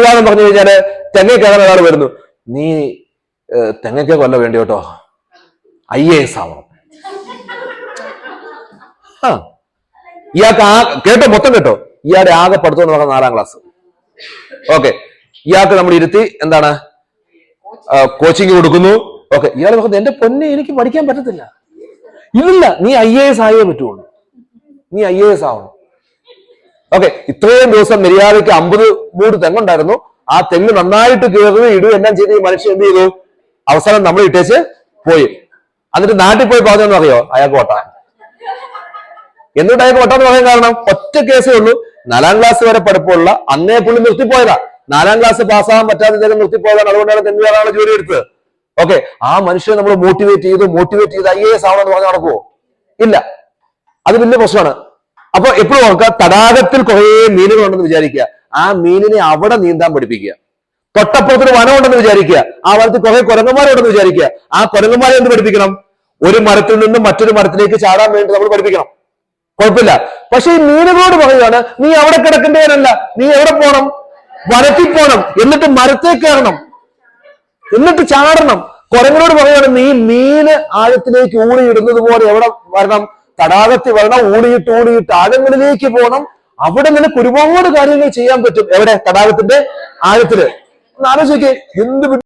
ഉദാഹരണം പറഞ്ഞു കഴിഞ്ഞാല് തെങ്ങ കയറാൻ ഒരാൾ വരുന്നു, നീ തെങ്ങയ്ക്ക് കൊല്ല വേണ്ടി കേട്ടോ, IAS ആവണം. ഇയാൾക്ക് കേട്ടോ, മൊത്തം കേട്ടോ, ഇയാളുടെ ആകെ പഠിത്തം എന്ന് പറഞ്ഞാൽ 4ാം ക്ലാസ്. ഓക്കെ, ഇയാൾക്ക് നമ്മൾ ഇരുത്തി എന്താണ് കോച്ചിങ് കൊടുക്കുന്നു. ഓക്കെ, ഇയാൾ പറയുന്നത് എന്റെ പൊന്നെ എനിക്ക് പഠിക്കാൻ പറ്റത്തില്ല. ഇല്ല, നീ IAS ആയേ പറ്റുള്ളൂ, നീ IAS ആവണം. ഓക്കെ, ഇത്രയും ദിവസം മര്യാദയ്ക്ക് 50 മൂട് തെങ്ങുണ്ടായിരുന്നു. ആ തെങ്ങ് നന്നായിട്ട് കയറി ഇടും എല്ലാം ചെയ്ത് ഈ മനുഷ്യൻ എന്ത് ചെയ്തു? അവസാനം നമ്മൾ ഇട്ടേച്ച് പോയി. എന്നിട്ട് നാട്ടിൽ പോയി പറഞ്ഞെന്ന് അറിയോ? അയാൾക്ക് വട്ടാ. എന്നിട്ട് അയാൾക്ക് വട്ടാന്ന് പറയാൻ കാരണം ഒറ്റ കേസേ ഉള്ളൂ. 4ാം ക്ലാസ് വരെ പഠിപ്പുള്ള അന്നേ പുള്ളി നിർത്തിപ്പോയതാ. 4ാം ക്ലാസ് പാസ്സാകാൻ പറ്റാതെ ഇദ്ദേഹം നിർത്തിപ്പോയതാണ്. അതുകൊണ്ടാണ് തെങ്ങ് കയറാനുള്ള ജോലി എടുത്തത്. ഓക്കെ, ആ മനുഷ്യനെ നമ്മൾ മോട്ടിവേറ്റ് ചെയ്ത് IAS ആവണമെന്ന് പറഞ്ഞാൽ നടക്കുവോ? ഇല്ല, അത് വലിയ പ്രശ്നമാണ്. അപ്പൊ എപ്പോഴും ഓർക്കുക, തടാകത്തിൽ കുറെ മീനുകളുണ്ടെന്ന് വിചാരിക്കുക, ആ മീനിനെ അവിടെ നീന്താൻ പഠിപ്പിക്കുക. തൊട്ടപ്പുറത്തൊരു വനം ഉണ്ടെന്ന് വിചാരിക്കുക, ആ വനത്തിൽ കുറെ കുരങ്ങന്മാരുണ്ടെന്ന് വിചാരിക്കുക, ആ കുരങ്ങന്മാരെ എന്ത് പഠിപ്പിക്കണം? ഒരു മരത്തിൽ നിന്ന് മറ്റൊരു മരത്തിലേക്ക് ചാടാൻ വേണ്ടി നമ്മൾ പഠിപ്പിക്കണം. കുഴപ്പമില്ല. പക്ഷെ ഈ മീനുകളോട് പറയുകയാണ്, നീ അവിടെ കിടക്കേണ്ടവനല്ല, നീ എവിടെ പോണം? വനത്തിൽ പോണം, എന്നിട്ട് മരത്തിൽ കയറണം, എന്നിട്ട് ചാടണം. കുരങ്ങനോട് പറയുകയാണ്, നീ മീന് ആഴത്തിലേക്ക് ഊളിയിടുന്നത് പോലെ എവിടെ വരണം? തടാകത്തിൽ വരണം, ഊളിയിട്ട് ആഴങ്ങളിലേക്ക് പോകണം. അവിടെ നിനക്ക് ഒരുപാട് കാര്യങ്ങൾ ചെയ്യാൻ പറ്റും. എവിടെ? തടാകത്തിന്റെ ആഴത്തില്. ഒന്ന് ആലോചിക്കേ, എന്ത്